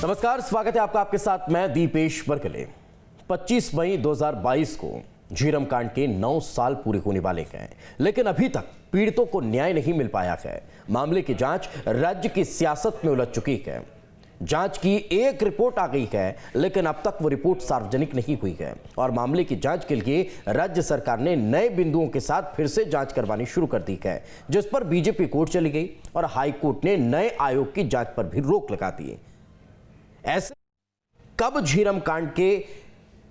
नमस्कार, स्वागत है आपका। आपके साथ मैं दीपेश बरकले। 25 मई 2022 को झीरम कांड के 9 साल पूरे होने वाले हैं, लेकिन अभी तक पीड़ितों को न्याय नहीं मिल पाया है। मामले की जांच राज्य की सियासत में उलझ चुकी है। जांच की एक रिपोर्ट आ गई है, लेकिन अब तक वो रिपोर्ट सार्वजनिक नहीं हुई है और मामले की जांच के लिए राज्य सरकार ने नए बिंदुओं के साथ फिर से जांच करवानी शुरू कर दी है, जिस पर बीजेपी कोर्ट चली गई और हाई कोर्ट ने नए आयोग की जांच पर भी रोक लगा दी। ऐसे कब झीरम कांड के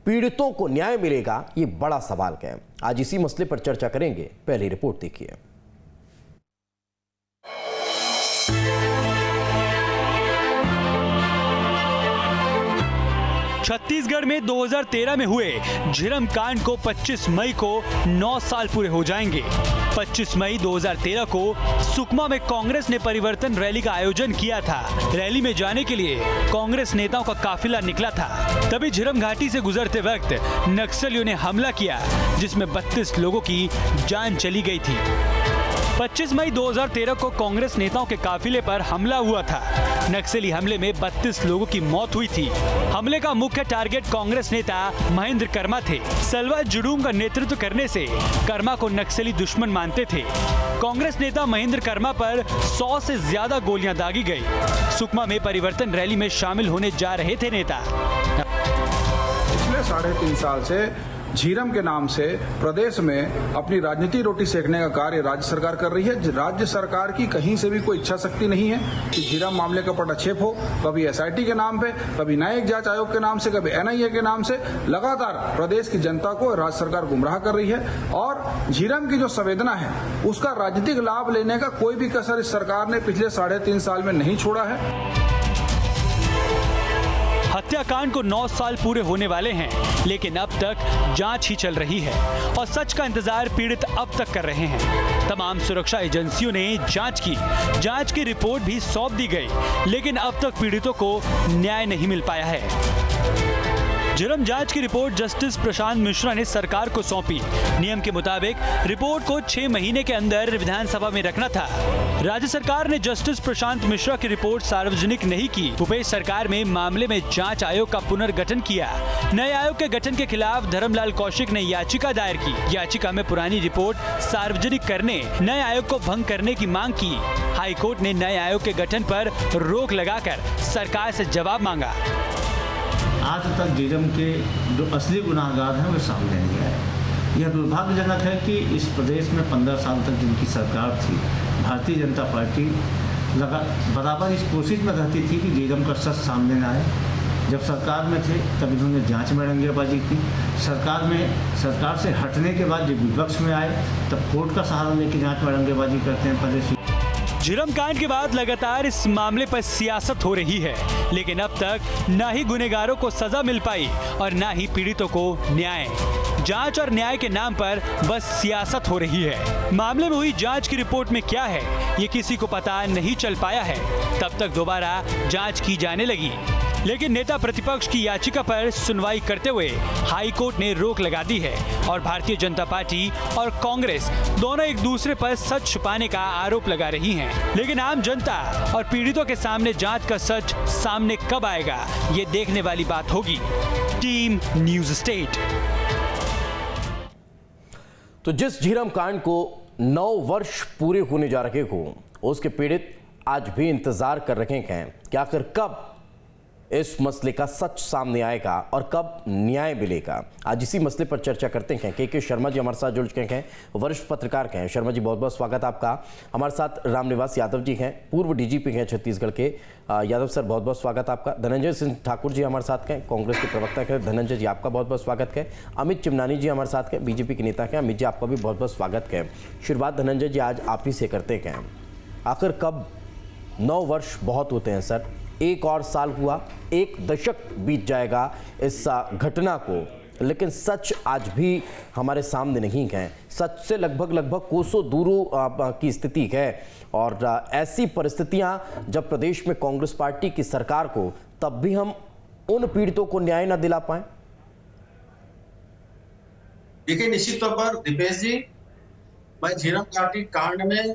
पीड़ितों को न्याय मिलेगा, ये बड़ा सवाल है। आज इसी मसले पर चर्चा करेंगे। पहली रिपोर्ट देखिए। छत्तीसगढ़ में 2013 में हुए झीरम कांड को 25 मई को 9 साल पूरे हो जाएंगे। 25 मई 2013 को सुकमा में कांग्रेस ने परिवर्तन रैली का आयोजन किया था। रैली में जाने के लिए कांग्रेस नेताओं का काफिला निकला था। तभी झीरम घाटी से गुजरते वक्त नक्सलियों ने हमला किया, जिसमें 32 लोगों की जान चली गई थी। 25 मई 2013 को कांग्रेस नेताओं के काफिले पर हमला हुआ था। नक्सली हमले में 32 लोगों की मौत हुई थी। हमले का मुख्य टारगेट कांग्रेस नेता महेंद्र कर्मा थे। सलवा जुडूम का नेतृत्व करने से कर्मा को नक्सली दुश्मन मानते थे। कांग्रेस नेता महेंद्र कर्मा पर 100 से ज्यादा गोलियां दागी गई। सुकमा में परिवर्तन रैली में शामिल होने जा रहे थे नेता। पिछले 3.5 साल से झीरम के नाम से प्रदेश में अपनी राजनीति रोटी सेकने का कार्य राज्य सरकार कर रही है। राज्य सरकार की कहीं से भी कोई इच्छा शक्ति नहीं है कि झीरम मामले का पटाक्षेप हो। कभी एसआईटी के नाम पे, कभी न्यायिक जांच आयोग के नाम से, कभी एनआईए के नाम से लगातार प्रदेश की जनता को राज्य सरकार गुमराह कर रही है और झीरम की जो संवेदना है उसका राजनीतिक लाभ लेने का कोई भी कसर इस सरकार ने पिछले 3.5 साल में नहीं छोड़ा है। हत्याकांड को 9 साल पूरे होने वाले हैं, लेकिन अब तक जांच ही चल रही है और सच का इंतजार पीड़ित अब तक कर रहे हैं। तमाम सुरक्षा एजेंसियों ने जांच की, जांच की रिपोर्ट भी सौंप दी गई, लेकिन अब तक पीड़ितों को न्याय नहीं मिल पाया है। झीरम जांच की रिपोर्ट जस्टिस प्रशांत मिश्रा ने सरकार को सौंपी। नियम के मुताबिक रिपोर्ट को 6 महीने के अंदर विधानसभा में रखना था। राज्य सरकार ने जस्टिस प्रशांत मिश्रा की रिपोर्ट सार्वजनिक नहीं की। भूपेश सरकार में मामले में जांच आयोग का पुनर्गठन किया। नए आयोग के गठन के खिलाफ धर्मलाल कौशिक ने याचिका दायर की। याचिका में पुरानी रिपोर्ट सार्वजनिक करने, नए आयोग को भंग करने की मांग की। हाई कोर्ट ने नए आयोग के गठन पर रोक लगाकर सरकार से जवाब मांगा। आज तक झीरम के जो असली गुनाहगार हैं वे सामने नहीं आए। यह दुर्भाग्यजनक है कि इस प्रदेश में 15 साल तक जिनकी सरकार थी, भारतीय जनता पार्टी बराबर इस कोशिश में रहती थी कि झीरम का सच सामने न आए। जब सरकार में थे तब इन्होंने जांच में रंगेबाजी की। सरकार से हटने के बाद जब विपक्ष में आए तब कोर्ट का सहारा लेकर जांच में रंगेबाजी करते हैं। पहले झीरम कांड के बाद लगातार इस मामले पर सियासत हो रही है, लेकिन अब तक न ही गुनहगारों को सजा मिल पाई और न ही पीड़ितों को न्याय। जांच और न्याय के नाम पर बस सियासत हो रही है। मामले में हुई जांच की रिपोर्ट में क्या है, ये किसी को पता नहीं चल पाया है। तब तक दोबारा जांच की जाने लगी, लेकिन नेता प्रतिपक्ष की याचिका पर सुनवाई करते हुए हाई कोर्ट ने रोक लगा दी है और भारतीय जनता पार्टी और कांग्रेस दोनों एक दूसरे पर सच छुपाने का आरोप लगा रही हैं। लेकिन आम जनता और पीड़ितों के सामने जांच का सच सामने कब आएगा, ये देखने वाली बात होगी। Team news state. तो जिस झीरम कांड को 9 वर्ष पूरे होने जा रहे हो, उसके पीड़ित आज भी इंतजार कर रहे हैं कि आखिर कब इस मसले का सच सामने आएगा और कब न्याय मिलेगा। आज इसी मसले पर चर्चा करते हैं। के शर्मा जी हमारे साथ जुड़ चुके हैं, वरिष्ठ पत्रकार हैं। शर्मा जी, बहुत बहुत स्वागत आपका। हमारे साथ रामनिवास यादव जी हैं, पूर्व डीजीपी हैं छत्तीसगढ़ के। यादव सर, बहुत बहुत स्वागत आपका। धनंजय सिंह ठाकुर जी हमारे साथ हैं, कांग्रेस के प्रवक्ता हैं। धनंजय जी, आपका बहुत बहुत स्वागत है। अमित चिमनानी जी हमारे साथ हैं, बीजेपी के नेता हैं। अमित जी, आपका भी बहुत बहुत स्वागत है। शुरुआत धनंजय जी आज आप ही से करते हैं। आखिर कब 9 वर्ष बहुत होते हैं सर, 1 और साल हुआ, 1 दशक बीत जाएगा इस घटना को, लेकिन सच आज भी हमारे सामने नहीं है। सच से लगभग कोसों दूर की स्थिति है और ऐसी परिस्थितियां जब प्रदेश में कांग्रेस पार्टी की सरकार को, तब भी हम उन पीड़ितों को न्याय न दिला पाए। देखिए, निश्चित तौर पर दीपेश जी, मैं झीरम घाटी कांड में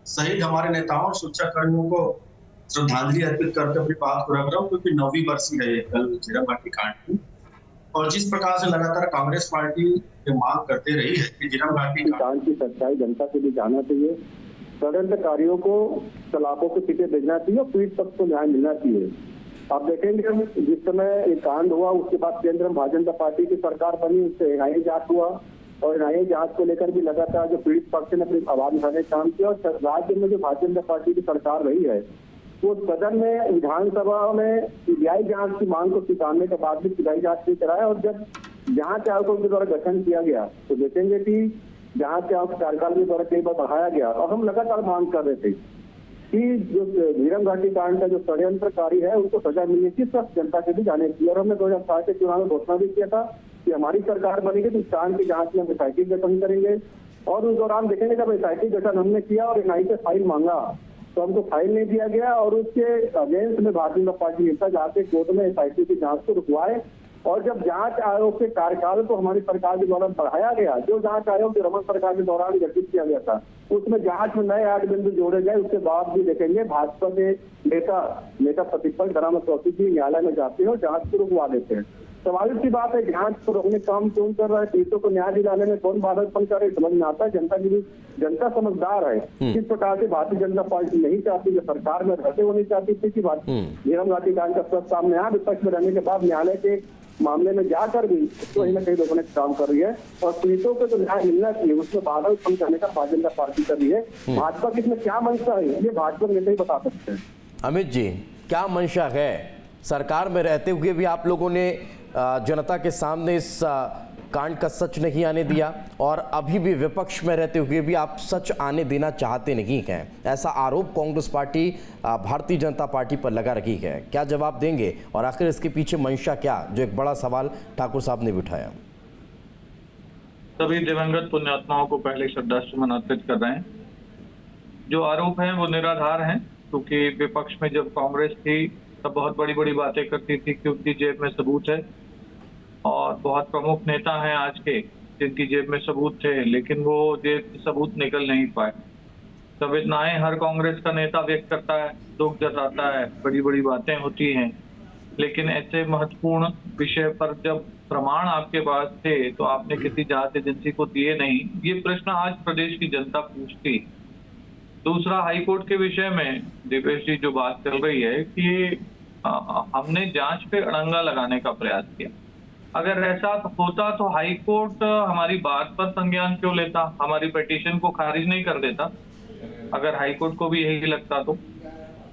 शहीद हमारे नेताओं और सुरक्षा कर्मियों को श्रद्धांजलि अर्पित करके अपनी बात पूरा कर रहा हूँ, क्योंकि 9वीं बरसी है ये कल झीरम घाटी कांड की। और जिस प्रकार से लगातार कांग्रेस पार्टी ये मांग करते रही है कि झीरम घाटी कांड की सच्चाई जनता के लिए जाना चाहिए, षड्यंत्रकारियों को सलाखों के पीछे भेजना चाहिए और पीड़ित पक्ष को न्याय मिलना चाहिए। आप देखेंगे हम जिस समय ये कांड हुआ उसके बाद केंद्र में भारतीय जनता पार्टी की सरकार बनी, उससे एनआईए जांच हुआ और एनआईए जांच को लेकर भी लगातार जो पीड़ित पक्ष ने अपनी आवाज उठाने का काम किया। और राज्य में जो भारतीय जनता पार्टी की सरकार रही है वो सदन में विधानसभा में सीबीआई जांच की मांग को स्वीकारने के बाद भी सीबीआई जांच नहीं कराया। और जब जांच आयोगों के द्वारा गठन किया गया तो देखेंगे कि जांच आयोग कार्यकाल के द्वारा कई बार बढ़ाया गया और हम लगातार मांग कर रहे थे कि जो झीरम घाटी कांड का जो षड्यंत्रकारी है उनको सजा मिलनी चाहिए, सब जनता के भी जाने चाहिए। और हमने 2007 के चुनाव में घोषणा भी किया था कि हमारी सरकार बनेगी तो इस कांड की जांच में हम एसआईटी गठन करेंगे। और उस दौरान देखेंगे जब एसआईटी गठन हमने किया और एनआईए से फाइल मांगा तो हमको फाइल नहीं दिया गया और उसके अगेंस्ट में भारतीय जनता पार्टी नेता जाके कोर्ट में एसआईटी की जांच को रुकवाए। और जब जांच आयोग के कार्यकाल को हमारी सरकार के द्वारा बढ़ाया गया, जो जांच आयोग जो रमन सरकार के दौरान गठित किया गया था उसमें जांच में नए 8 बिंदु जोड़े गए। उसके बाद भी देखेंगे भाजपा के नेता प्रतिपक्ष दरामद चौधरी जी न्यायालय में जाते हैं और जांच को रुकवा देते हैं। स्वाभाविक सी बात है, जांच को रोकने का काम क्यों कर रहा है, पीड़ितों को न्याय दिलाने में कौन बाधा उत्पन्न कर रहे समझ में आता है। जनता समझदार है, किस प्रकार से भारतीय जनता पार्टी नहीं चाहती, जो सरकार में रहते वो नहीं चाहती थी कि झीरम घाटी कांड का सब सामने आया। विपक्ष में रहने के बाद न्यायालय के मामले में जाकर भी कहीं न कहीं लोगों ने काम कर रही है और पीड़ितों को तो न्याय मिलना चाहिए, उसमें बाधा उत्पन्न करने का भारतीय जनता पार्टी कर रही है। भाजपा की इसमें क्या मंशा है ये भाजपा नेता ही बता सकते हैं। अमित जी, क्या मंशा है? सरकार में रहते हुए भी आप लोगों ने जनता के सामने इस कांड का सच नहीं आने दिया और अभी भी विपक्ष में रहते हुए भी आप सच आने देना चाहते नहीं हैं, ऐसा आरोप कांग्रेस पार्टी भारतीय जनता पार्टी पर लगा रही है। क्या जवाब देंगे और आखिर इसके पीछे मंशा क्या, जो एक बड़ा सवाल ठाकुर साहब ने भी उठाया? सभी दिवंगत पुण्यात्माओं को पहले श्रद्धासुमन अर्पित कर रहे हैं। जो आरोप हैं वो निराधार हैं, क्योंकि विपक्ष में जब कांग्रेस थी तब बहुत बड़ी बड़ी बातें करती थी कि उनकी जेब में सबूत है और बहुत प्रमुख नेता हैं आज के जिनकी जेब में सबूत थे, लेकिन वो जेब सबूत निकल नहीं पाए। संवेदनाएं हर कांग्रेस का नेता व्यक्त करता है, दुख जताता है, बड़ी बड़ी बातें होती हैं, लेकिन ऐसे महत्वपूर्ण विषय पर जब प्रमाण आपके पास थे तो आपने किसी जांच एजेंसी को दिए नहीं। ये प्रश्न आज प्रदेश की जनता पूछती। दूसरा, हाईकोर्ट के विषय में दीपेश जी जो बात चल रही है कि हमने जांच पे अड़ंगा लगाने का प्रयास किया। अगर ऐसा होता तो हाईकोर्ट हमारी बात पर संज्ञान क्यों लेता, हमारी पिटीशन को खारिज नहीं कर देता? अगर हाईकोर्ट को भी यही लगता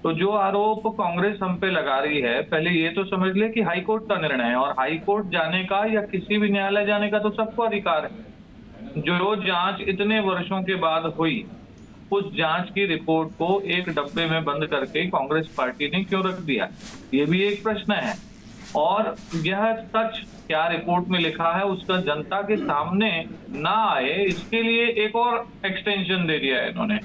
तो जो आरोप कांग्रेस हम पे लगा रही है, पहले ये तो समझ ले कि हाईकोर्ट का निर्णय है और हाईकोर्ट जाने का या किसी भी न्यायालय जाने का तो सबको अधिकार है। जो जांच इतने वर्षों के बाद हुई उस जांच की रिपोर्ट को एक डब्बे में बंद करके कांग्रेस पार्टी ने क्यों रख दिया, ये भी एक प्रश्न है। और यह सच क्या रिपोर्ट में लिखा है उसका जनता के सामने ना आए, इसके लिए एक और एक्सटेंशन दे दिया है इन्होंने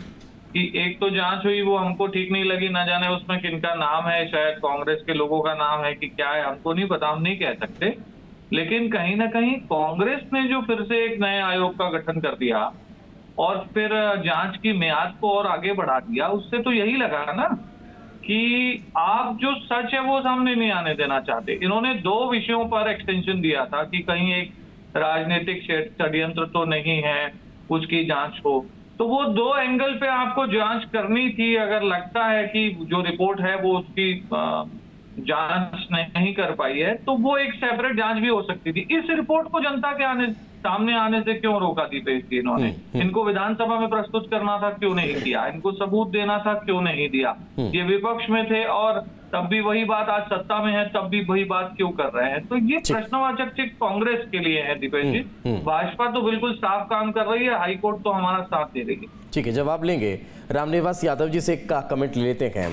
कि एक तो जांच हुई वो हमको ठीक नहीं लगी, ना जाने उसमें किनका नाम है, शायद कांग्रेस के लोगों का नाम है कि क्या है हमको नहीं पता, हम नहीं कह सकते। लेकिन कहीं ना कहीं कांग्रेस ने जो फिर से एक नए आयोग का गठन कर दिया और फिर जांच की मियाद को और आगे बढ़ा दिया, उससे तो यही लगा ना कि आप जो सच है वो सामने नहीं आने देना चाहते। इन्होंने 2 विषयों पर एक्सटेंशन दिया था कि कहीं एक राजनीतिक षड्यंत्र तो नहीं है, उसकी जांच हो, तो वो 2 एंगल पे आपको जांच करनी थी। अगर लगता है कि जो रिपोर्ट है वो उसकी जांच नहीं कर पाई है तो वो एक सेपरेट जांच भी हो सकती थी। इस रिपोर्ट को जनता के सामने आने से क्यों रोका दीपेश जी इन्होंने? इनको विधानसभा में प्रस्तुत करना था, क्यों नहीं किया? इनको सबूत देना था, क्यों नहीं दिया? ये विपक्ष में थे और तब भी वही बात, आज सत्ता में है तब भी वही बात क्यों कर रहे हैं? तो ये प्रश्नवाचक चिन्ह कांग्रेस के लिए है दीपेश जी। भाजपा तो बिल्कुल साफ काम कर रही है, हाईकोर्ट तो हमारा साथ दे रही है। ठीक है, जवाब लेंगे। रामनिवास यादव जी से एक कमेंट लेते हैं।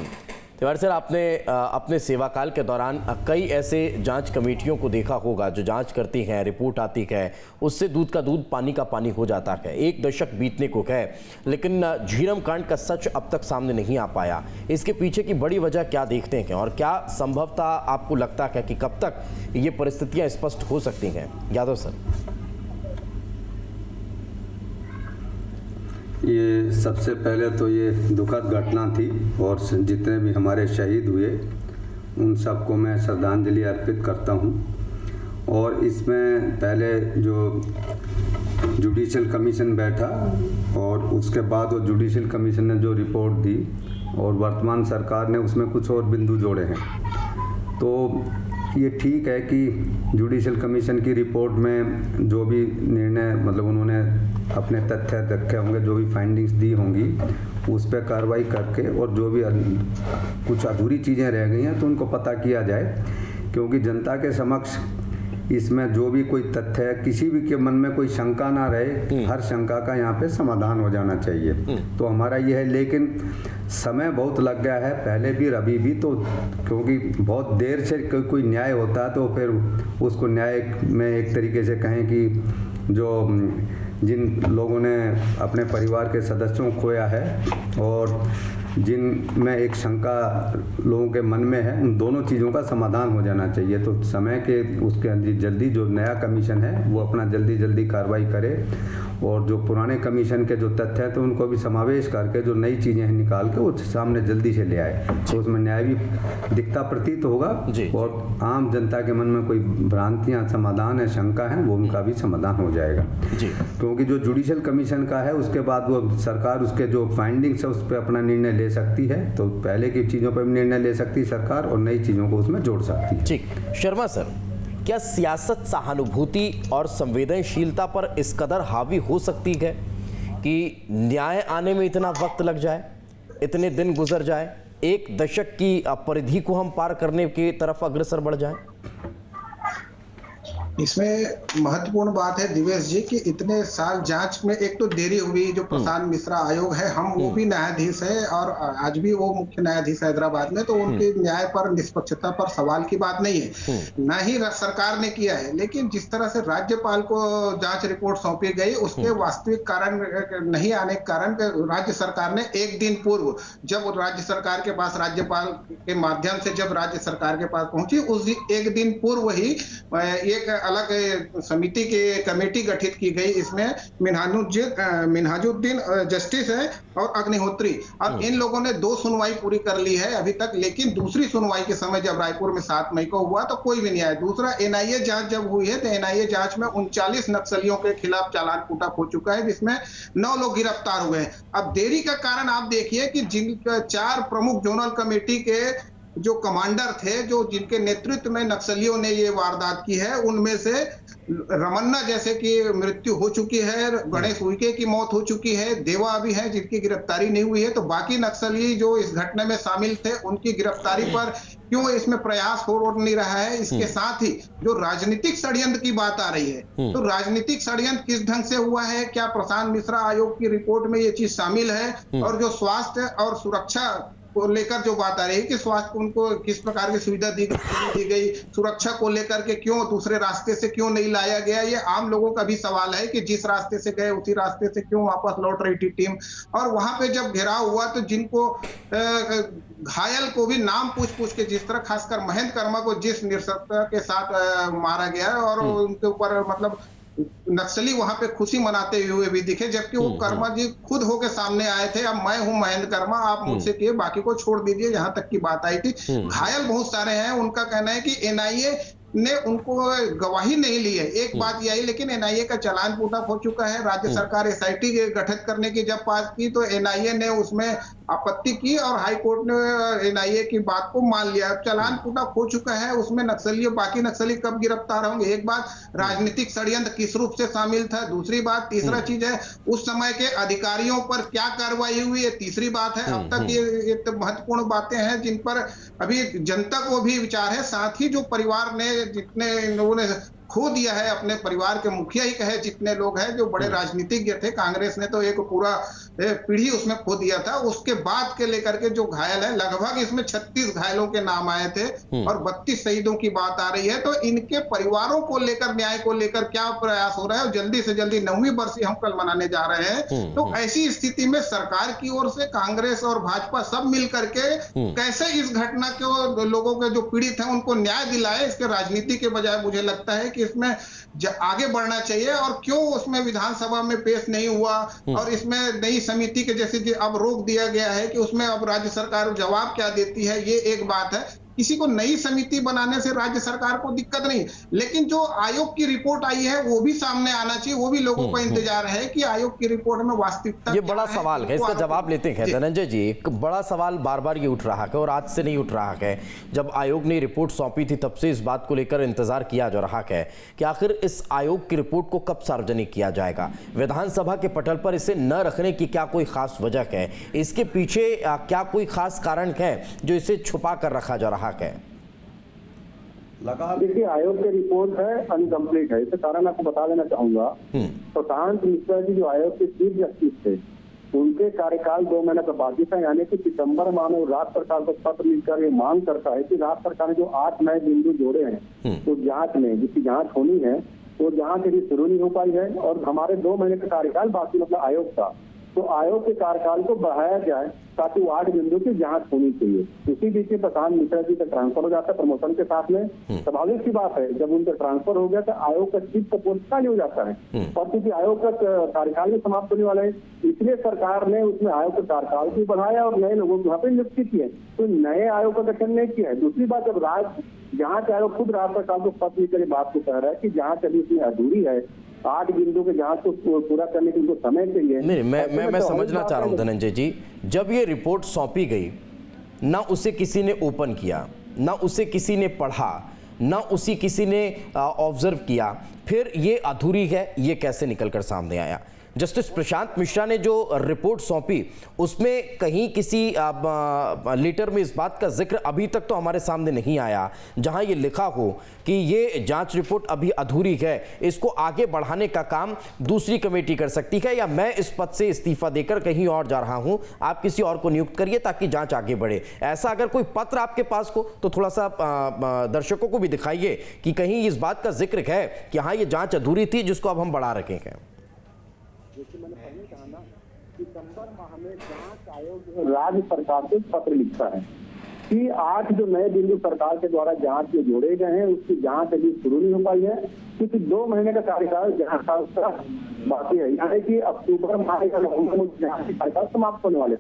तिवारी सर, आपने अपने सेवाकाल के दौरान कई ऐसे जांच कमेटियों को देखा होगा जो जांच करती हैं, रिपोर्ट आती है, उससे दूध का दूध पानी का पानी हो जाता है। 1 दशक बीतने को है, लेकिन झीरम कांड का सच अब तक सामने नहीं आ पाया। इसके पीछे की बड़ी वजह क्या देखते हैं और क्या संभवतः आपको लगता है कि कब तक ये परिस्थितियां स्पष्ट हो सकती हैं? यादव सर। ये सबसे पहले तो ये दुखद घटना थी और जितने भी हमारे शहीद हुए उन सबको मैं श्रद्धांजलि अर्पित करता हूँ। और इसमें पहले जो जुडिशल कमीशन बैठा और उसके बाद वो जुडिशल कमीशन ने जो रिपोर्ट दी और वर्तमान सरकार ने उसमें कुछ और बिंदु जोड़े हैं। तो ये ठीक है कि जुडिशल कमीशन की रिपोर्ट में जो भी निर्णय मतलब उन्होंने अपने तथ्य रखे होंगे, जो भी फाइंडिंग्स दी होंगी उस पर कार्रवाई करके और जो भी कुछ अधूरी चीज़ें रह गई हैं तो उनको पता किया जाए, क्योंकि जनता के समक्ष इसमें जो भी कोई तथ्य है किसी भी के मन में कोई शंका ना रहे, हर शंका का यहाँ पे समाधान हो जाना चाहिए। तो हमारा ये है, लेकिन समय बहुत लग गया है पहले भी अभी भी, तो क्योंकि बहुत देर से कोई न्याय होता है तो फिर उसको न्याय में एक तरीके से कहें कि जो जिन लोगों ने अपने परिवार के सदस्यों को खोया है और जिनमें एक शंका लोगों के मन में है, उन दोनों चीज़ों का समाधान हो जाना चाहिए। तो समय के उसके जल्दी जो नया कमीशन है वो अपना जल्दी कार्रवाई करे और जो पुराने कमीशन के जो तथ्य हैं तो उनको भी समावेश करके जो नई चीज़ें हैं निकाल के वो सामने जल्दी से ले आए, तो उसमें न्याय भी दिखता प्रतीत होगा और आम जनता के मन में कोई भ्रांतियाँ समाधान है, शंका है, वो उनका भी समाधान हो जाएगा। क्योंकि जो जुडिशल कमीशन का है उसके बाद वो सरकार उसके जो फाइंडिंग्स है उस पर अपना निर्णय ले सकती है, तो पहले की चीज़ों पर भी निर्णय ले सकती है सरकार और नई चीज़ों को उसमें जोड़ सकती है। ठीक, शर्मा सर, क्या सियासत सहानुभूति और संवेदनशीलता पर इस कदर हावी हो सकती है कि न्याय आने में इतना वक्त लग जाए, इतने दिन गुजर जाए, एक दशक की परिधि को हम पार करने की तरफ अग्रसर बढ़ जाएं? इसमें महत्वपूर्ण बात है दिवेश जी कि इतने साल जांच में एक तो देरी हुई। जो प्रशांत मिश्रा आयोग है, हम वो भी न्यायाधीश है और आज भी वो मुख्य न्यायाधीश हैदराबाद में, तो उनके न्याय पर निष्पक्षता पर सवाल की बात नहीं है, ना ही सरकार ने किया है। लेकिन जिस तरह से राज्यपाल को जांच रिपोर्ट सौंपी गई उसके वास्तविक कारण नहीं आने के कारण राज्य सरकार ने एक दिन पूर्व, जब राज्य सरकार के पास राज्यपाल के माध्यम से जब राज्य सरकार के पास पहुंची, उस एक दिन पूर्व ही एक अलग समिति की कमेटी गठित की गई। इसमें मिनहाजुद्दीन जस्टिस है और अग्निहोत्री, अब इन लोगों ने 2 सुनवाई पूरी कर ली है अभी तक। लेकिन दूसरी सुनवाई के समय जब रायपुर में 7 मई को हुआ तो कोई भी नहीं आया। दूसरा एनआईए जांच जब हुई है तो एनआईए जांच में 39 नक्सलियों के खिलाफ चालान कूटा हो चुका है, जिसमें 9 लोग गिरफ्तार हुए हैं। अब देरी का कारण आप देखिए कि जिन 4 प्रमुख जोनल कमेटी के जो कमांडर थे, जो जिनके नेतृत्व में नक्सलियों ने ये वारदात की है, उनमें से रमन्ना जैसे की मृत्यु हो चुकी है, गणेश उइके की मौत हो चुकी है, देवा अभी है जिनकी गिरफ्तारी नहीं हुई है। तो बाकी नक्सली जो इस घटना में शामिल थे उनकी गिरफ्तारी पर क्यों इसमें प्रयास हो नहीं रहा है? इसके साथ ही जो राजनीतिक षड्यंत्र की बात आ रही है, तो राजनीतिक षड्यंत्र किस ढंग से हुआ है, क्या प्रशांत मिश्रा आयोग की रिपोर्ट में ये चीज शामिल है? और जो स्वास्थ्य और सुरक्षा को लेकर जो बात आ रही है कि स्वास्थ्य को उनको किस प्रकार की सुविधा दी गई, सुरक्षा को लेकर के क्यों दूसरे रास्ते से क्यों नहीं लाया गया, ये आम लोगों का भी सवाल है कि जिस रास्ते से गए उसी रास्ते से क्यों वापस लौट रही थी टीम। और वहां पे जब घेराव हुआ तो जिनको घायल को भी नाम पूछ के, जिस तरह खासकर महेंद्र कर्मा को जिस निर्शंसता के साथ मारा गया और उनके ऊपर मतलब नक्सली वहां पे खुशी मनाते हुए भी दिखे, जबकि वो कर्मा जी खुद होके सामने आए थे, अब मैं हूं महेंद्र कर्मा, आप मुझसे किए, बाकी को छोड़ दीजिए, यहां तक की बात आई थी। घायल बहुत सारे हैं। उनका कहना है कि एनआईए ने उनको गवाही नहीं ली है, एक बात यही। लेकिन एनआईए का चालान पुटअप हो चुका है। राज्य सरकार एसआईटी गठित करने की जब बात की तो एनआईए ने उसमें आपत्ति की और हाई कोर्ट ने एनआईए की बात को मान लिया। चालान पुटअप हो चुका है, उसमें नक्सली, बाकी नक्सली कब गिरफ्तार होंगे? एक बात, राजनीतिक षड्यंत्र किस रूप से शामिल था, दूसरी बात, तीसरा चीज है उस समय के अधिकारियों पर क्या कार्रवाई हुई है, तीसरी बात है। अब तक ये तो महत्वपूर्ण बातें हैं जिन पर अभी जनता को भी विचार है। साथ ही जो परिवार ने, जितने लोगों ने खो दिया है, अपने परिवार के मुखिया ही कहे जितने लोग हैं जो बड़े राजनीतिज्ञ थे, कांग्रेस ने तो एक पूरा पीढ़ी उसमें खो दिया था। उसके बाद के लेकर के जो घायल है, लगभग इसमें 36 घायलों के नाम आए थे और 32 शहीदों की बात आ रही है। तो इनके परिवारों को लेकर, न्याय को लेकर क्या प्रयास हो रहा है? और जल्दी से जल्दी 9वीं बरसी हम कल मनाने जा रहे हैं। तो ऐसी स्थिति में सरकार की ओर से कांग्रेस और भाजपा सब मिल करके कैसे इस घटना के लोगों के जो पीड़ित हैं उनको न्याय दिलाए, इसके राजनीति के बजाय मुझे लगता है कि इसमें आगे बढ़ना चाहिए और क्यों उसमें विधानसभा में पेश नहीं हुआ और इसमें नई समिति के जैसे अब रोक दिया गया है कि उसमें अब राज्य सरकार जवाब क्या देती है, ये एक बात है। किसी को नई समिति बनाने से राज्य सरकार को दिक्कत नहीं, लेकिन जो आयोग की रिपोर्ट आई है वो भी सामने आना चाहिए। वो भी लोगों का इंतजार है कि आयोग की रिपोर्ट में वास्तविकता ये बड़ा सवाल है, इसका जवाब लेते हैं। धनंजय जी, एक बड़ा सवाल बार बार ये उठ रहा है और आज से नहीं उठ रहा है। जब आयोग ने रिपोर्ट सौंपी थी तब से इस बात को लेकर इंतजार किया जा रहा है कि आखिर इस आयोग की रिपोर्ट को कब सार्वजनिक किया जाएगा। विधानसभा के पटल पर इसे न रखने की क्या कोई खास वजह है? इसके पीछे क्या कोई खास कारण है जो इसे छुपा कर रखा जा रहा है? देखिए, आयोग की रिपोर्ट है अनकम्प्लीट है। इसका कारण आपको बता देना चाहूंगा। प्रशांत मिश्रा जी जो आयोग के चीफ जस्टिस थे, उनके कार्यकाल 2 महीने का बाकी था, यानी कि सितंबर माह में राज्य सरकार को पत्र लिखकर ये मांग करता है कि राज्य सरकार ने जो 8 नए बिंदु जोड़े हैं तो जांच में जिसकी जांच होनी है वो जांच अभी शुरू नहीं हो पाई है और हमारे 2 महीने का कार्यकाल बाकी मतलब आयोग का, तो आयोग के कार्यकाल को बढ़ाया जाए ताकि वो 8 बिंदु की जांच होनी चाहिए। इसी बीच में प्रशांत मिश्रा जी का ट्रांसफर हो जाता है प्रमोशन के साथ में। स्वाभाविक सी बात है, जब उनका ट्रांसफर हो गया तो आयोग का चीफ का पोस्ट खाली हो जाता है और क्योंकि आयोग का कार्यकाल भी समाप्त होने वाला है, इसलिए सरकार ने उसमें आयोग का कार्यकाल भी बढ़ाया और नए लोगों को वहाँ पे नियुक्ति की है। तो नए आयोग का गठन नहीं किया है। दूसरी बात, जब जांच आयोग खुद राज्य सरकार को पत्र लिखकर बात को कह रहा है कि जांच अभी इसमें अधूरी है, 8 बिंदु के जांच को पूरा करने के लिए समय चाहिए। नहीं, मैं समझना चाह रहा हूं धनंजय जी, जब ये रिपोर्ट सौंपी गई, ना उसे किसी ने ओपन किया, ना उसे किसी ने पढ़ा, ना उसी किसी ने ऑब्जर्व किया, फिर ये अधूरी है, ये कैसे निकलकर सामने आया? जस्टिस प्रशांत मिश्रा ने जो रिपोर्ट सौंपी उसमें कहीं किसी लेटर में इस बात का जिक्र अभी तक तो हमारे सामने नहीं आया जहां ये लिखा हो कि ये जांच रिपोर्ट अभी अधूरी है, इसको आगे बढ़ाने का काम दूसरी कमेटी कर सकती है, या मैं इस पद से इस्तीफा देकर कहीं और जा रहा हूं, आप किसी और को नियुक्त करिए ताकि जांच आगे बढ़े। ऐसा अगर कोई पत्र आपके पास हो तो थोड़ा सा दर्शकों को भी दिखाइए कि कहीं इस बात का जिक्र है कि हाँ ये जांच अधूरी थी जिसको अब हम बढ़ा रखे हैं। जैसे मैंने पहले कहा ना, सितंबर माह में जांच आयोग राज्य सरकार को पत्र लिखता है कि 8 जो नए बिंदु सरकार के द्वारा जांच में जोड़े गए हैं उसकी जांच अभी शुरू नहीं हो पाई है क्योंकि 2 महीने का कार्यकाल जांच का बाकी है, यानी कि अक्टूबर माह या नवंबर में जांच के कार्यकाल समाप्त होने वाले।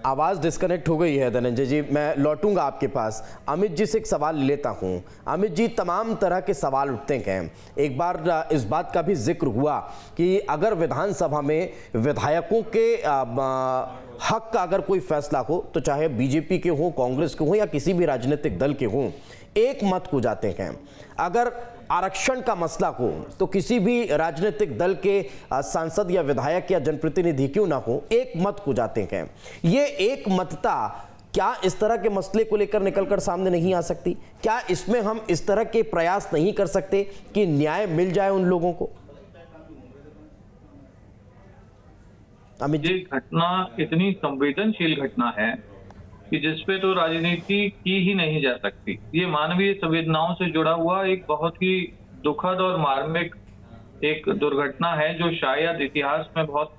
आवाज़ डिस्कनेक्ट हो गई है धनंजय जी, मैं लौटूंगा आपके पास। अमित जी से एक सवाल लेता हूं। अमित जी, तमाम तरह के सवाल उठते हैं। एक बार इस बात का भी जिक्र हुआ कि अगर विधानसभा में विधायकों के हक का अगर कोई फैसला हो तो चाहे बीजेपी के हो, कांग्रेस के हो या किसी भी राजनीतिक दल के हों, एक मत को जाते हैं। अगर आरक्षण का मसला हो तो किसी भी राजनीतिक दल के सांसद या विधायक या जनप्रतिनिधि क्यों ना हो, एक मत को जाते हैं। ये एक मतता क्या इस तरह के मसले को लेकर निकलकर सामने नहीं आ सकती? क्या इसमें हम इस तरह के प्रयास नहीं कर सकते कि न्याय मिल जाए उन लोगों को? अमित जी, घटना इतनी संवेदनशील घटना है कि जिसपे तो राजनीति की ही नहीं जा सकती। ये मानवीय संवेदनाओं से जुड़ा हुआ एक बहुत ही दुखद और मार्मिक एक दुर्घटना है जो शायद इतिहास में बहुत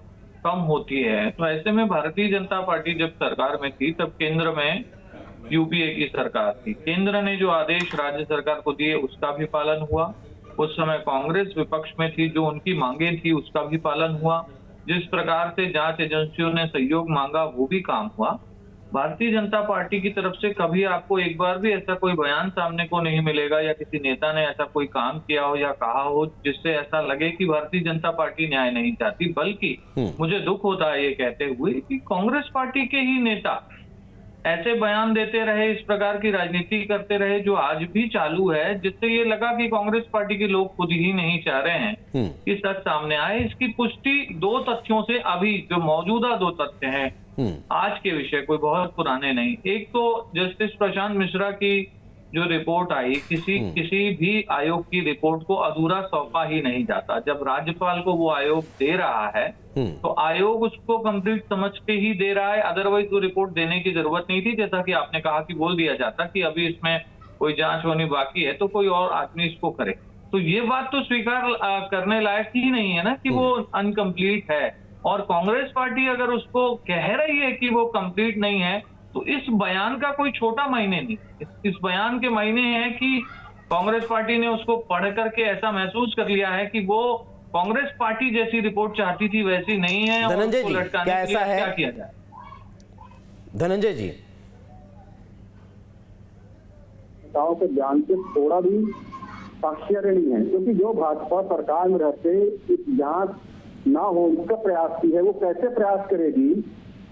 कम होती है। तो ऐसे में भारतीय जनता पार्टी जब सरकार में थी तब केंद्र में यूपीए की सरकार थी। केंद्र ने जो आदेश राज्य सरकार को दिए उसका भी पालन हुआ। उस समय कांग्रेस विपक्ष में थी, जो उनकी मांगे थी उसका भी पालन हुआ। जिस प्रकार से जांच एजेंसियों ने सहयोग मांगा वो भी काम हुआ। भारतीय जनता पार्टी की तरफ से कभी आपको एक बार भी ऐसा कोई बयान सामने को नहीं मिलेगा या किसी नेता ने ऐसा कोई काम किया हो या कहा हो जिससे ऐसा लगे कि भारतीय जनता पार्टी न्याय नहीं चाहती। बल्कि मुझे दुख होता है ये कहते हुए कि कांग्रेस पार्टी के ही नेता ऐसे बयान देते रहे, इस प्रकार की राजनीति करते रहे जो आज भी चालू है, जिससे ये लगा कि कांग्रेस पार्टी के लोग खुद ही नहीं चाह रहे हैं कि सच सामने आए। इसकी पुष्टि 2 तथ्यों से, अभी जो मौजूदा 2 तथ्य हैं, आज के विषय कोई बहुत पुराने नहीं। एक तो जस्टिस प्रशांत मिश्रा की जो रिपोर्ट आई, किसी भी आयोग की रिपोर्ट को अधूरा सौंपा ही नहीं जाता। जब राज्यपाल को वो आयोग दे रहा है तो आयोग उसको कंप्लीट समझ के ही दे रहा है, अदरवाइज वो रिपोर्ट देने की जरूरत नहीं थी। जैसा कि आपने कहा कि बोल दिया जाता कि अभी इसमें कोई जांच होनी बाकी है तो कोई और आदमी इसको करे। तो ये बात तो स्वीकार करने लायक ही नहीं है ना कि वो अनकम्प्लीट है। और कांग्रेस पार्टी अगर उसको कह रही है कि वो कंप्लीट नहीं है तो इस बयान का कोई छोटा मायने नहीं, इस बयान के मायने हैं कि कांग्रेस पार्टी ने उसको पढ़ करके ऐसा महसूस कर लिया है कि वो कांग्रेस पार्टी जैसी रिपोर्ट चाहती थी वैसी नहीं है। धनंजय जी, क्या ऐसा है? क्या किया जाए? धनंजय जी, नेताओं के बयान से थोड़ा भी आश्चर्य नहीं है, क्योंकि जो भाजपा सरकार में रहते इस जांच ना हो इसका प्रयास की है, वो कैसे प्रयास करेगी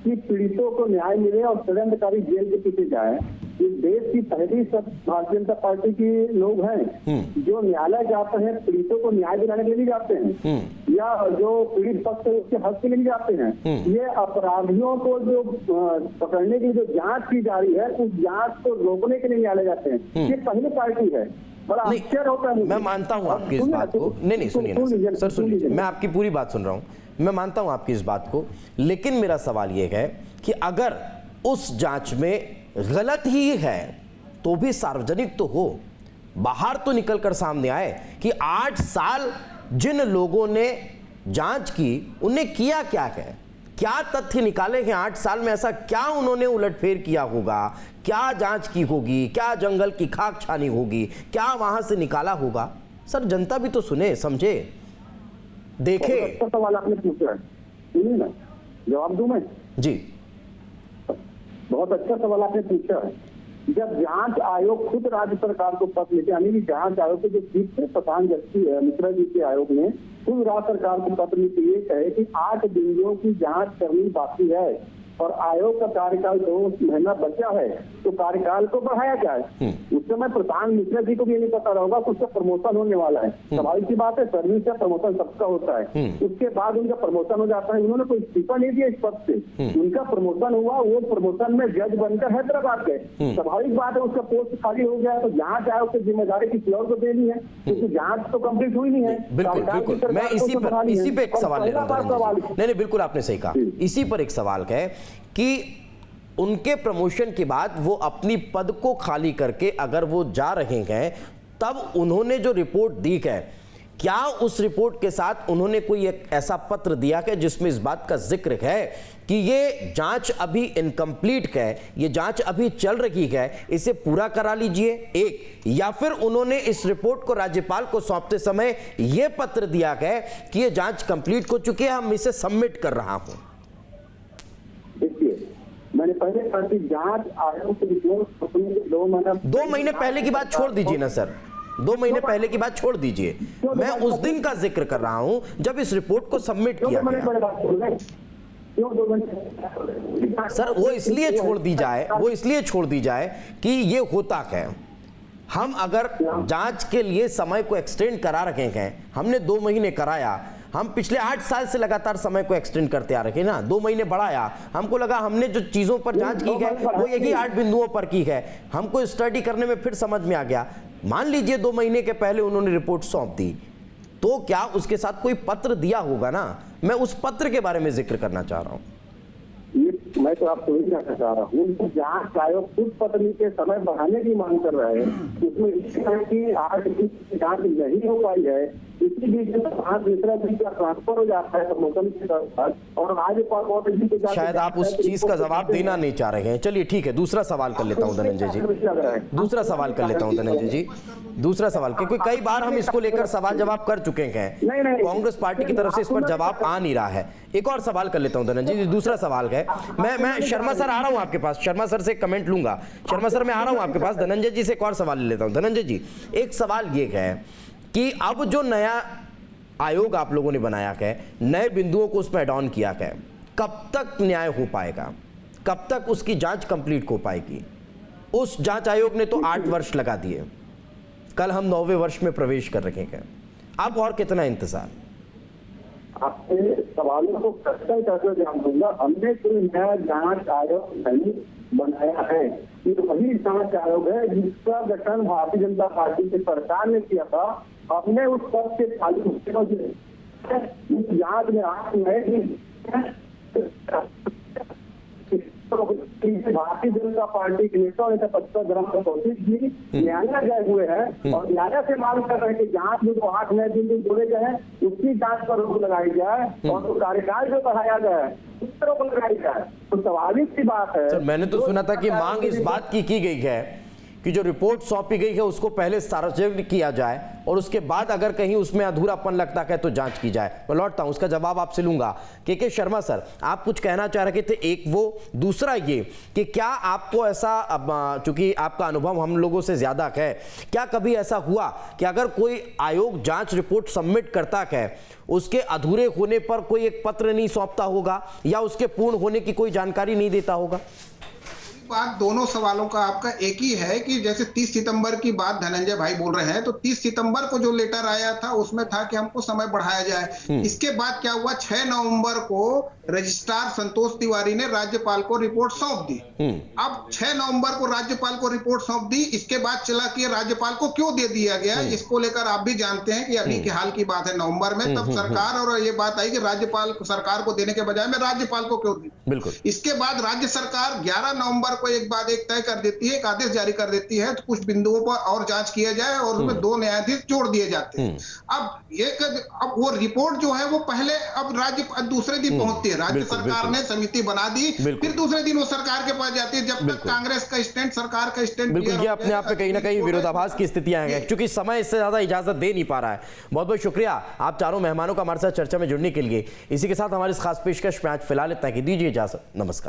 कि पीड़ितों को न्याय मिले और षड्यंत्रकारी जेल के पीछे जाए। इस देश की पहली सब भारतीय जनता पार्टी के लोग हैं जो न्यायालय जाते हैं, पीड़ितों को न्याय दिलाने के लिए जाते हैं, या जो पीड़ित पक्ष है उसके हक के लिए जाते हैं। ये अपराधियों को जो पकड़ने की जो जांच की जा रही है, उस जांच को रोकने के लिए न्यायालय जाते हैं। ये पहली पार्टी है। बड़ा आश्चर्य होता है। मैं मानता हूं आपकी इस बात को। नहीं सुनिए ना सर, सुनिए, मैं आपकी पूरी बात सुन रहा हूं, मैं मानता हूं आपकी इस बात को, लेकिन मेरा सवाल यह है कि अगर उस जांच में गलत ही है तो भी सार्वजनिक तो हो, बाहर तो निकलकर सामने आए कि 8 साल जिन लोगों ने जांच की उन्हें किया क्या है, क्या तथ्य निकाले हैं 8 साल में, ऐसा क्या उन्होंने उलटफेर किया होगा, क्या जांच की होगी, क्या जंगल की खाक छानी होगी, क्या वहां से निकाला होगा। सर जनता भी तो सुने समझे देखे। अच्छा सवाल आपने पूछा है, सुनिए ना, जवाब दूं मैं? जी, बहुत अच्छा सवाल आपने पूछा है। जब जांच आयोग खुद राज्य सरकार को पत्र लिखे, यानी कि जांच आयोग के जो चीफ थे प्रधान जस्टिस मिश्रा जी के आयोग ने खुद राज्य सरकार को पत्र लिखे ये कहे कि 8 बिंदुओं की जांच करनी बाकी है और आयोग का कार्यकाल 2 महीना बचा है, तो कार्यकाल को बढ़ाया जाए। उस समय प्रधान मिश्रा जी को भी ये नहीं पता होगा कि उसका प्रमोशन होने वाला है। स्वाभाविक सी बात है, सर्विस का प्रमोशन सबका होता है। उसके बाद उनका प्रमोशन हो जाता है। उन्होंने कोई इस्तीफा नहीं दिया इस पद से, उनका प्रमोशन हुआ, वो प्रमोशन में जज बनकर हैदराबाद गए। स्वाभाविक बात है उसका पोस्ट खाली हो गया, तो जांच आयोग की जिम्मेदारी किसी और को देनी है, क्योंकि जांच तो कंप्लीट हुई नहीं है। बिल्कुल मैं इसी पे एक सवाल ले रहा हूं। नहीं बिल्कुल आपने सही कहा। इसी पर एक सवाल है कि उनके प्रमोशन के बाद वो अपनी पद को खाली करके अगर वो जा रहे हैं, तब उन्होंने जो रिपोर्ट दी है, क्या उस रिपोर्ट के साथ उन्होंने कोई एक ऐसा पत्र दिया है जिसमें इस बात का जिक्र है कि ये जांच अभी इनकम्प्लीट है, ये जांच अभी चल रही है, इसे पूरा करा लीजिए, एक, या फिर उन्होंने इस रिपोर्ट को राज्यपाल को सौंपते समय यह पत्र दिया है कि ये जांच कंप्लीट हो चुकी है, हम इसे सबमिट कर रहा हूं। मैंने पहले कहा कि जांच आयोग की रिपोर्ट 2 महीने पहले की बात छोड़ दीजिए ना सर, 2 महीने पहले की बात छोड़ दीजिए, मैं उस दिन का जिक्र कर रहा हूं जब इस रिपोर्ट को सबमिट किया गया। सर वो इसलिए छोड़ दी जाए कि ये होता है, हम अगर जांच के लिए समय को एक्सटेंड करा रखे हैं, हमने 2 महीने कराया, हम पिछले 8 साल से लगातार समय को एक्सटेंड करते आ रहे ना, 2 महीने बढ़ाया, हमको लगा हमने जो चीजों पर जांच की है वो यही 8 बिंदुओं पर की है, हमको स्टडी करने में फिर समझ में आ गया। मान लीजिए 2 महीने के पहले उन्होंने रिपोर्ट सौंप दी, तो क्या उसके साथ कोई पत्र दिया होगा ना, मैं उस पत्र के बारे में जिक्र करना चाह रहा हूं। मैं तो आपको यही कहना चाह रहा हूँ, जांच आयोग खुद पत्र के समय बढ़ाने की मांग कर रहा है, उसमें कि आज जांच नहीं हो पाई है, इसी बीच मिश्रा जी का ट्रांसफर हो जाता है प्रमोशन के साथ, और राज्यपाल शायद आप उस चीज का जवाब देना नहीं चाह रहे हैं। चलिए ठीक है, दूसरा सवाल कर लेता हूं धनंजय जी, दूसरा सवाल कर लेता हूं धनंजय जी, दूसरा सवाल, क्योंकि कई बार हम इसको लेकर सवाल जवाब कर चुके हैं, कांग्रेस पार्टी की तरफ से इस पर जवाब आ नहीं रहा है। एक और सवाल कर लेता हूं धनंजय जी, दूसरा सवाल है, मैं शर्मा सर आ रहा हूं आपके पास, शर्मा सर से कमेंट लूंगा, शर्मा सर मैं आ रहा हूं आपके पास, धनंजय जी से एक और सवाल ले लेता हूं। धनंजय जी, एक सवाल ये है कि अब जो नया आयोग आप लोगों ने बनाया है, नए बिंदुओं को उसमें ऐड ऑन किया है, कब तक न्याय हो पाएगा, कब तक उसकी जांच कंप्लीट हो पाएगी? उस जांच आयोग ने तो 8 वर्ष लगा दिए, कल हम 9वें वर्ष में प्रवेश कर रहे हैं, अब और कितना इंतजार? आपके सवालों को कसकर जवाब दूंगा। हमने कोई नया जांच आयोग नहीं बनाया है, ये वही जांच आयोग है जिसका गठन भारतीय जनता पार्टी की सरकार ने किया था। हमने उस पद से खाली उस जांच में आज नए भारतीय जनता पार्टी के नेताओं ने 75 ग्राम का कोशिश की, न्यायालय गए हुए हैं और न्यायालय से मांग कर रहे हैं कि जांच में जो 8-9 दिन जो जोड़े गए हैं उसकी जांच पर रोक लगाई जाए और जो कार्यकाल जो बढ़ाया गया है उस पर रोक लगाई जाए। तो स्वाभाविक सी बात है। सर, मैंने तो सुना था कि मांग इस बात की गई है कि जो रिपोर्ट सौंपी गई है उसको पहले सार्वजनिक किया जाए और उसके बाद अगर कहीं उसमें अधूरापन लगता है तो जांच की जाए। मैं लौटता हूं, उसका जवाब आपसे लूंगा। के शर्मा सर, आप कुछ कहना चाह रहे थे, एक वो, दूसरा ये कि क्या आपको ऐसा, चूंकि आपका अनुभव हम लोगों से ज्यादा है, क्या कभी ऐसा हुआ कि अगर कोई आयोग जांच रिपोर्ट सबमिट करता है उसके अधूरे होने पर कोई एक पत्र नहीं सौंपता होगा या उसके पूर्ण होने की कोई जानकारी नहीं देता होगा? बात दोनों सवालों का आपका एक ही है कि जैसे 30 सितंबर की बात धनंजय भाई बोल रहे हैं, तो 30 सितंबर को जो लेटर आया था उसमें था कि हमको समय बढ़ाया जाए। इसके बाद क्या हुआ, 6 नवंबर को रजिस्ट्रार संतोष तिवारी ने राज्यपाल को रिपोर्ट सौंप दी। अब 6 नवंबर को राज्यपाल को रिपोर्ट सौंप दी, इसके बाद चला कि राज्यपाल को क्यों दे दिया गया, इसको लेकर आप भी जानते हैं कि अभी के हाल की बात है। नवंबर में तब सरकार और ये बात आई कि राज्यपाल सरकार को देने के बजाय में राज्यपाल को क्यों दी। बिल्कुल। इसके बाद राज्य सरकार 11 नवंबर को एक बात एक तय कर देती है, एक आदेश जारी कर देती है, तो कुछ बिंदुओं पर और जांच किया जाए और उसमें 2 न्यायाधीश जोड़ दिए जाते हैं। अब वो रिपोर्ट जो है वो पहले अब दूसरे दिन पहुंचती है, राज्य सरकार ने समिति बना दी, फिर दूसरे दिन वो सरकार के पास जाती है। जब तक कांग्रेस का स्टैंड, सरकार का स्टैंड, बिल्कुल, ये अपने आप में कहीं ना कहीं विरोधाभास की स्थितियां हैं, क्योंकि समय इससे ज्यादा इजाजत दे नहीं पा रहा है। बहुत बहुत शुक्रिया आप चारों मेहमानों का हमारे साथ चर्चा में जुड़ने के लिए। इसी के साथ हमारी इस खास पेशकश में आज फिलहाल इतना ही, दीजिए इजाजत, नमस्कार।